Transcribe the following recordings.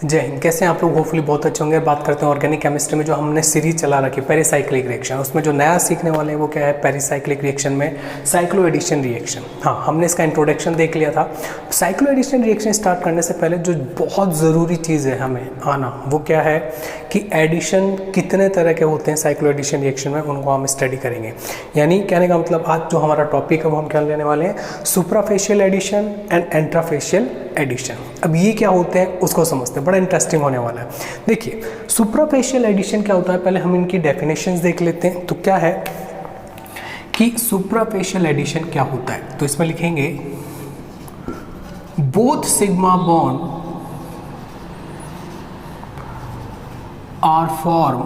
जय हिंद। कैसे हैं आप लोग? होपफुली बहुत अच्छे होंगे। बात करते हैं ऑर्गेनिक केमिस्ट्री में जो हमने सीरीज चला रखी पेरिसाइक्लिक रिएक्शन, उसमें जो नया सीखने वाले हैं वो क्या है, पेरिसाइक्लिक रिएक्शन में साइक्लो एडिशन रिएक्शन। हाँ, हमने इसका इंट्रोडक्शन देख लिया था। साइक्लो एडिशन रिएक्शन स्टार्ट करने से पहले जो बहुत ज़रूरी चीज़ है हमें आना, वो क्या है कि एडिशन कितने तरह के होते हैं साइक्लो एडिशन रिएक्शन में, उनको हम स्टडी करेंगे। यानी कहने का मतलब आज जो हमारा टॉपिक है वो हम क्या लेने वाले हैं, सुप्राफेशियल एडिशन एंड इंट्राफेशियल एडिशन। अब ये क्या होते हैं उसको समझते हैं, बड़ा इंटरेस्टिंग होने वाला है। देखिए, सुप्राफेशियल एडिशन क्या होता है, पहले हम इनकी डेफिनेशंस देख लेते हैं। तो क्या है कि सुप्राफेशियल एडिशन क्या होता है, तो इसमें लिखेंगे both sigma bond are form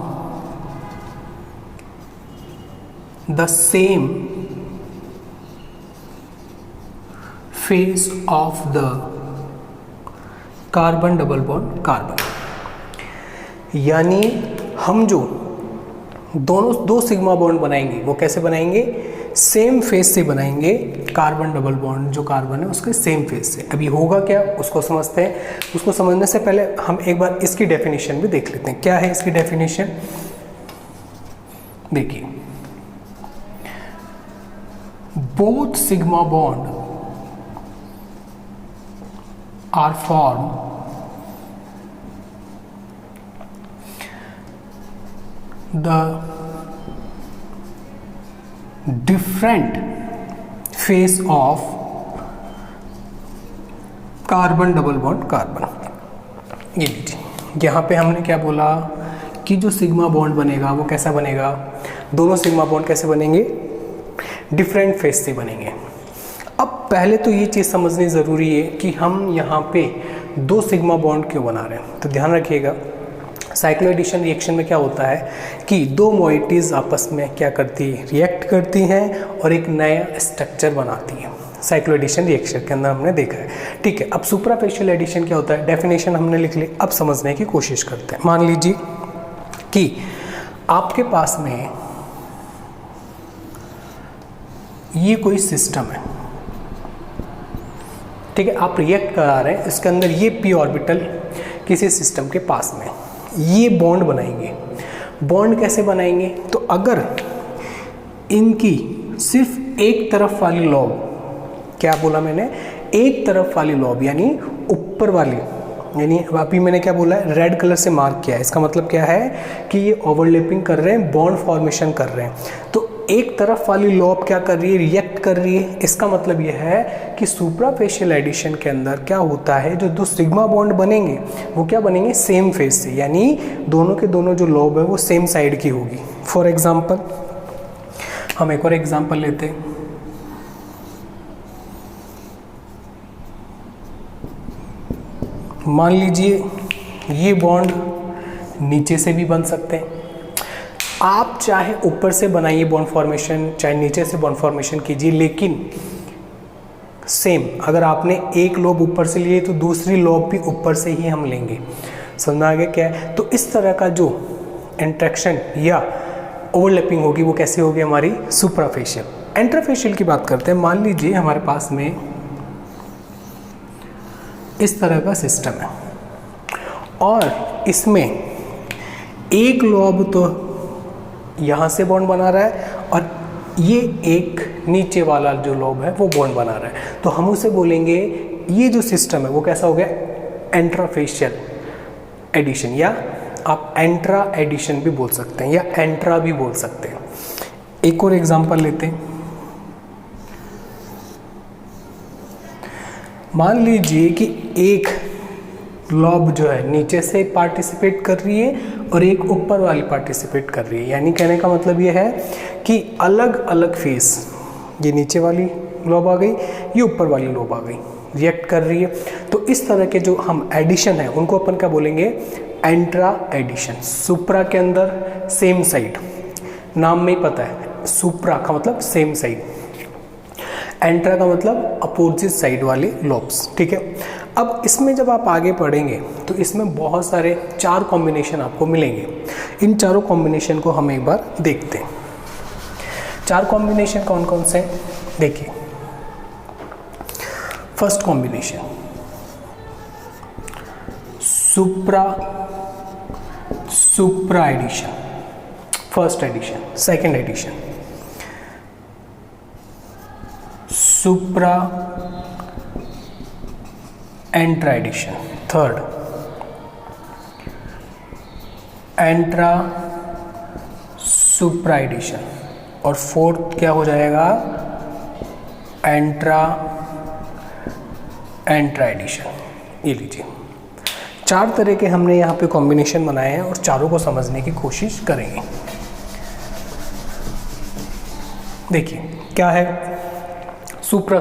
the same face of the carbon double bond carbon. यानी हम जो दो सिग्मा बॉन्ड बनाएंगे वो कैसे बनाएंगे, सेम फेस से बनाएंगे। कार्बन डबल बॉन्ड जो कार्बन है उसके सेम फेस से। अभी होगा क्या उसको समझते हैं। उसको समझने से पहले हम एक बार इसकी डेफिनेशन भी देख लेते हैं। क्या है इसकी डेफिनेशन, देखिए, both sigma bond are formed the different face of carbon double bond carbon. ये लीजिए, यहाँ पे हमने क्या बोला कि जो सिग्मा बॉन्ड बनेगा वो कैसा बनेगा, दोनों सिग्मा बॉन्ड कैसे बनेंगे, डिफरेंट फेस से बनेंगे। अब पहले तो ये चीज़ समझनी ज़रूरी है कि हम यहाँ पे दो सिग्मा बॉन्ड क्यों बना रहे हैं। तो ध्यान रखिएगा, साइक्लो एडिशन रिएक्शन में क्या होता है कि दो मॉइटीज़ आपस में क्या करती है, रिएक्ट करती हैं और एक नया स्ट्रक्चर बनाती है। साइक्लो एडिशन रिएक्शन के अंदर हमने देखा है। ठीक है, अब सुप्राफेशियल एडिशन क्या होता है, डेफिनेशन हमने लिख ली। अब समझने की कोशिश करते हैं। मान लीजिए कि आपके पास में ये कोई सिस्टम है, ठीक है, आप रिएक्ट करा रहे हैं, इसके अंदर ये पी ऑर्बिटल किसी सिस्टम के पास में, ये बॉन्ड बनाएंगे। बॉन्ड कैसे बनाएंगे, तो अगर इनकी सिर्फ एक तरफ वाली लॉब, क्या बोला मैंने, एक तरफ वाली लॉब यानी ऊपर वाली, यानी अभी मैंने क्या बोला है, रेड कलर से मार्क किया है, इसका मतलब क्या है कि ये ओवरलैपिंग कर रहे हैं, बॉन्ड फॉर्मेशन कर रहे हैं। तो एक तरफ वाली लॉब क्या कर रही है, रिएक्ट कर रही है। इसका मतलब यह है कि सुप्राफेशियल एडिशन के अंदर क्या होता है, जो दो सिग्मा बॉन्ड बनेंगे वो क्या बनेंगे, सेम फेस से, यानी दोनों के दोनों जो लॉब है वो सेम साइड की होगी। फॉर एग्जांपल हम एक और एग्जांपल लेते हैं। मान लीजिए ये बॉन्ड नीचे से भी बन सकते हैं। आप चाहे ऊपर से बनाइए बॉन्ड फॉर्मेशन, चाहे नीचे से बॉन्ड फॉर्मेशन कीजिए, लेकिन सेम, अगर आपने एक लोब ऊपर से लिए तो दूसरी लोब भी ऊपर से ही हम लेंगे। समझ में आ गया क्या है। तो इस तरह का जो इंट्रैक्शन या ओवरलैपिंग होगी वो कैसे होगी, हमारी सुप्राफेशियल। इंट्राफेशियल की बात करते हैं। मान लीजिए हमारे पास में इस तरह का सिस्टम है और इसमें एक लोब तो यहाँ से बॉन्ड बना रहा है और ये एक नीचे वाला जो लोब है वो बॉन्ड बना रहा है। तो हम उसे बोलेंगे, ये जो सिस्टम है वो कैसा हो गया, इंट्राफेशियल एडिशन, या आप एंट्रा एडिशन भी बोल सकते हैं या एंट्रा भी बोल सकते हैं। एक और एग्जांपल लेते हैं। मान लीजिए कि एक लॉब जो है नीचे से पार्टिसिपेट कर रही है और एक ऊपर वाली पार्टिसिपेट कर रही है। यानी कहने का मतलब ये है कि अलग अलग फेस, ये नीचे वाली लॉब आ गई, ये ऊपर वाली लॉब आ गई, रिएक्ट कर रही है। तो इस तरह के जो हम एडिशन है उनको अपन क्या बोलेंगे, एंट्रा एडिशन। सुप्रा के अंदर सेम साइड, नाम में ही पता है, सुप्रा का मतलब सेम साइड, एंट्रा का मतलब अपोजिट साइड वाले लॉब्स। ठीक है, अब इसमें जब आप आगे पढ़ेंगे तो इसमें बहुत सारे 4 कॉम्बिनेशन आपको मिलेंगे। इन चारों कॉम्बिनेशन को हम एक बार देखते हैं। 4 कॉम्बिनेशन कौन कौन से हैं, देखिए। First combination supra addition, first addition, second addition, supra intra addition, third intra supra addition, और फोर्थ क्या हो जाएगा, एंट्रा एडिशन। ये लीजिए, 4 तरह के हमने यहाँ पे कॉम्बिनेशन बनाए हैं और चारों को समझने की कोशिश करेंगे। देखिए क्या है, सुप्रा,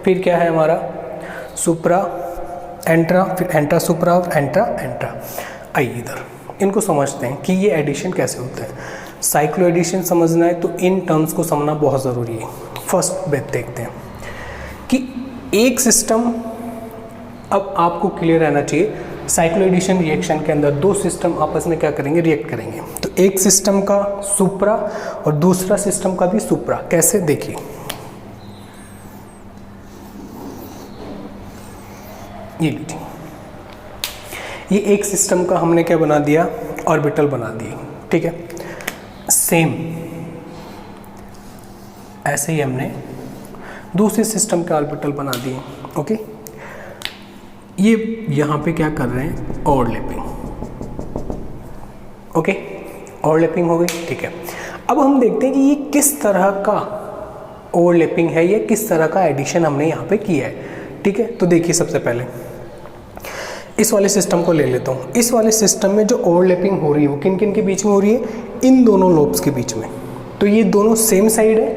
फिर क्या है हमारा सुप्रा एंट्रा, फिर एंट्रा सुप्रा और एंट्रा। आइए इधर इनको समझते हैं कि ये एडिशन कैसे होता है। साइक्लो एडिशन समझना है तो इन टर्म्स को समझना बहुत ज़रूरी है। फर्स्ट बेट देखते हैं कि एक सिस्टम, अब आपको क्लियर रहना चाहिए, साइक्लो एडिशन रिएक्शन के अंदर 2 सिस्टम आपस में क्या करेंगे, रिएक्ट करेंगे। तो एक सिस्टम का सुप्रा और दूसरा सिस्टम का भी सुप्रा, कैसे देखिए, ये लीजिए, ये एक सिस्टम का हमने क्या बना दिया, ऑर्बिटल बना दिए, ठीक है। सेम ऐसे ही हमने दूसरे सिस्टम के ऑर्बिटल बना दिए, ओके। ये यहाँ पे क्या कर रहे हैं, ओवरलैपिंग, ओके, ओवरलैपिंग हो गई, ठीक है। अब हम देखते हैं कि ये किस तरह का ओवरलैपिंग है, ये किस तरह का एडिशन हमने यहाँ पे किया है, ठीक है। तो देखिए सबसे पहले इस वाले सिस्टम को ले लेता हूँ। इस वाले सिस्टम में जो ओवरलैपिंग हो रही है वो किन किन के बीच में हो रही है, इन दोनों लोब्स के बीच में। तो ये दोनों सेम साइड है,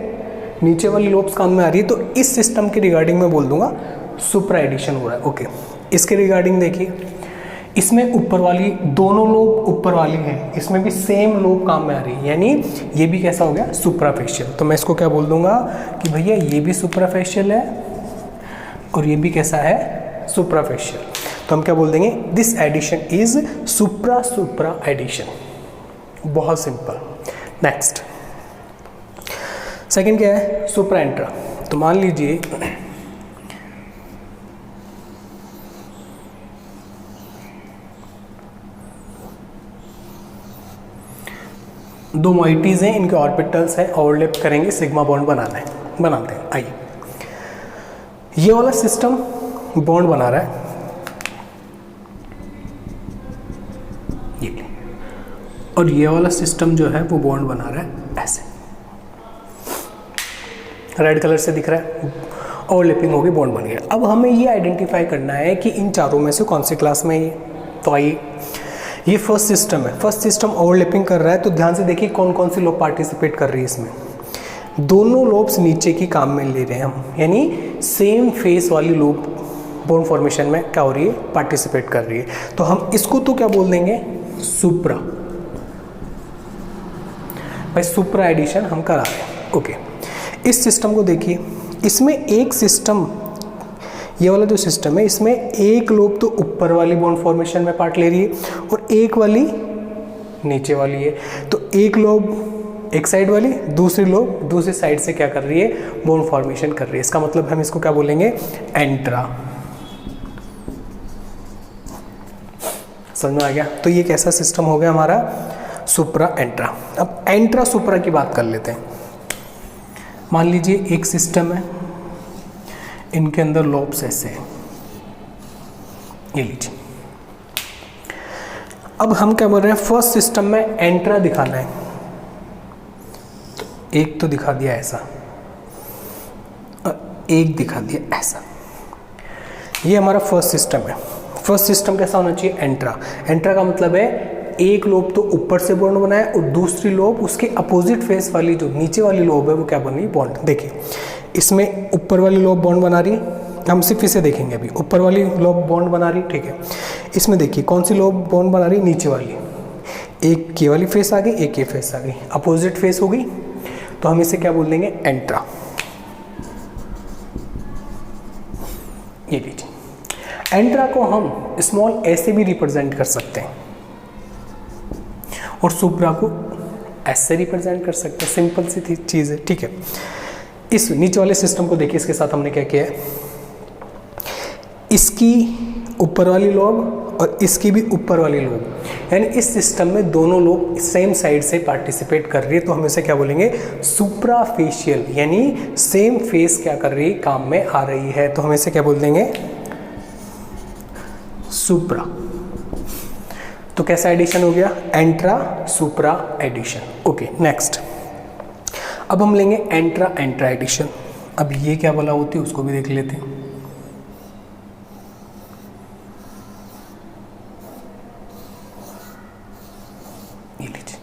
नीचे वाली लोब्स काम में आ रही है, तो इस सिस्टम के रिगार्डिंग मैं बोल दूंगा सुप्रा एडिशन हो रहा है, ओके। इसके रिगार्डिंग देखिए, इसमें ऊपर वाली दोनों लोब ऊपर वाली है, इसमें भी सेम लोब काम में आ रही है, यानी ये भी कैसा हो गया, सुप्राफेशियल। तो मैं इसको क्या बोल दूंगा कि भैया ये भी सुप्राफेशियल है और ये भी कैसा है, सुप्राफेशियल। तो हम क्या बोल देंगे, this addition is supra addition. बहुत सिंपल। नेक्स्ट सेकंड क्या है, सुप्रा एंट्रा। तो मान लीजिए दो मॉइटीज हैं, इनके ऑर्बिटल्स हैं, ओवरलैप करेंगे, सिग्मा बॉन्ड बनाते हैं। आइए, ये वाला सिस्टम बॉन्ड बना रहा है, ये, और ये वाला सिस्टम जो है वो बॉन्ड बना रहा है ऐसे, रेड कलर से दिख रहा है, ओवरलैपिंग होगी, बॉन्ड बन गया। अब हमें ये आइडेंटिफाई करना है कि इन चारों में से कौन सी क्लास में है ये। तो आइए, ये फर्स्ट सिस्टम है, फर्स्ट सिस्टम ओवरलैपिंग कर रहा है, तो ध्यान से देखिए कौन कौन सी लोब पार्टिसिपेट कर रही है इसमें। दोनों लोब्स नीचे की काम में ले रहे हैं हम, यानी सेम फेस वाली लोब बॉन्ड फॉर्मेशन में क्या हो रही है, पार्टिसिपेट कर रही है। तो हम इसको तो क्या बोल देंगे, सुप्रा। भाई सुप्रा एडिशन हम करा रहे हैं, ओके। इस सिस्टम को देखिए, इसमें एक सिस्टम, ये वाला जो सिस्टम है, इसमें एक लोब तो ऊपर वाली बॉन्ड फॉर्मेशन में पार्ट ले रही है और एक वाली नीचे वाली है। तो एक लोब एक साइड वाली, दूसरी लोब दूसरी साइड से क्या कर रही है, बॉन्ड फॉर्मेशन कर रही है। इसका मतलब हम इसको क्या बोलेंगे, एंट्रा। समझ में आ गया। तो ये कैसा सिस्टम हो गया हमारा, सुप्रा एंट्रा। अब एंट्रा सुप्रा की बात कर लेते हैं। मान लीजिए एक सिस्टम है, इनके अंदर लोब्स ऐसे हैं, ये लीजिए। अब हम क्या बोल रहे हैं, फर्स्ट सिस्टम में एंट्रा दिखाना है, तो एक तो दिखा दिया ऐसा और एक दिखा दिया ऐसा। ये हमारा फर्स्ट सिस्टम है। फर्स्ट सिस्टम कैसा होना चाहिए, एंट्रा। एंट्रा का मतलब है एक लोब तो ऊपर से बॉन्ड बना है और दूसरी लोब उसके अपोजिट फेस वाली जो नीचे वाली लोब है वो क्या बन रही है, बॉन्ड। देखिए इसमें ऊपर वाली लोब बॉन्ड बना रही है, हम सिर्फ इसे देखेंगे अभी। ऊपर वाली लोब बॉन्ड बना रही, ठीक है। इसमें देखिए कौन सी लोब बॉन्ड बना रही, नीचे वाली। एक ये वाली फेस आ गई, एक ये फेस आ गई, अपोजिट फेस हो गई, तो हम इसे क्या बोल देंगे, एंट्रा। ये लीजिए, एंट्रा को हम स्मॉल ए से भी रिप्रेजेंट कर सकते हैं और सुप्रा को एस से रिप्रेजेंट कर सकते हैं। सिंपल सी चीज़ है, ठीक है। इस नीचे वाले सिस्टम को देखिए, इसके साथ हमने क्या किया है, इसकी ऊपर वाली लोब और इसकी भी ऊपर वाली लोब, यानी इस सिस्टम में दोनों लोब सेम साइड से पार्टिसिपेट कर रही है, तो हम इसे क्या बोलेंगे, सुप्राफेशियल, यानी सेम फेस क्या कर रही है, काम में आ रही है, तो हम इसे क्या बोल देंगे, सुप्रा। तो कैसा एडिशन हो गया, एंट्रा सुप्रा एडिशन। ओके नेक्स्ट, अब हम लेंगे एंट्रा एंट्रा एडिशन। अब ये क्या बोला होती है उसको भी देख लेते हैं। ये लीजिए,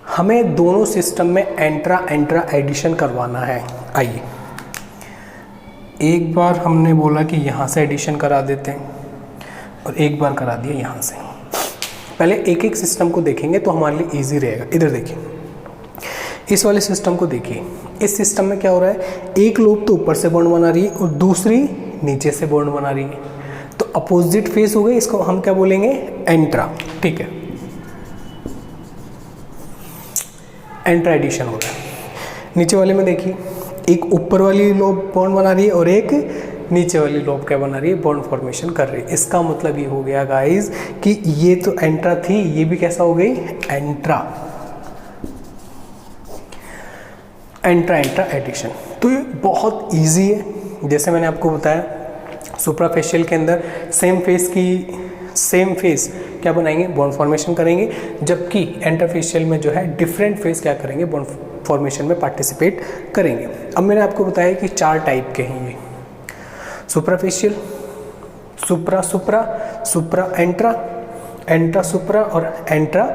हमें दोनों सिस्टम में एंट्रा एंट्रा एडिशन करवाना है। आइए, एक बार हमने बोला कि यहाँ से एडिशन करा देते हैं और एक बार करा दिया यहाँ से। पहले एक एक सिस्टम को देखेंगे तो हमारे लिए इजी रहेगा। इधर देखिए, इस वाले सिस्टम को देखिए, इस सिस्टम में क्या हो रहा है, एक लोब तो ऊपर से बॉन्ड बना रही है और दूसरी नीचे से बॉन्ड बना रही है, तो अपोजिट फेस हो गई, इसको हम क्या बोलेंगे, एंट्रा। ठीक है, एंट्रा एडिशन हो रहा है। नीचे वाले में देखिए, एक ऊपर वाली लोब बॉन्ड बना रही है और एक नीचे वाली लोब क्या बना रही है, बॉन्ड फॉर्मेशन कर रही है। इसका मतलब ये हो गया गाइस कि ये तो एंट्रा थी, ये भी कैसा हो गई, एंट्रा। एंट्रा एंट्रा एडिशन, तो ये बहुत इजी है। जैसे मैंने आपको बताया, सुप्राफेशियल के अंदर सेम फेस क्या बनाएंगे, बॉन्ड फॉर्मेशन करेंगे, जबकि एंट्राफेशियल में जो है डिफरेंट फेस क्या करेंगे, बॉन्ड फॉर्मेशन में पार्टिसिपेट करेंगे। अब मैंने आपको बताया कि 4 टाइप के हैं ये, सुप्राफेशियल, सुप्रा सुप्रा, सुप्रा एंट्रा, एंट्रा सुप्रा और एंट्रा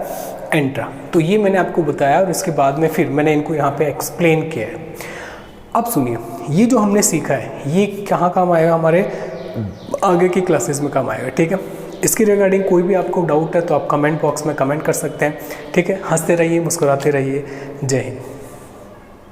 एंट्रा। तो ये मैंने आपको बताया और इसके बाद में फिर मैंने इनको यहाँ पे एक्सप्लेन किया है। अब सुनिए, ये जो हमने सीखा है ये कहाँ काम आएगा, हमारे आगे की क्लासेस में काम आएगा। ठीक है, इसकी रिगार्डिंग कोई भी आपको डाउट है तो आप कमेंट बॉक्स में कमेंट कर सकते हैं। ठीक है, हंसते रहिए, मुस्कुराते रहिए। जय हिंद।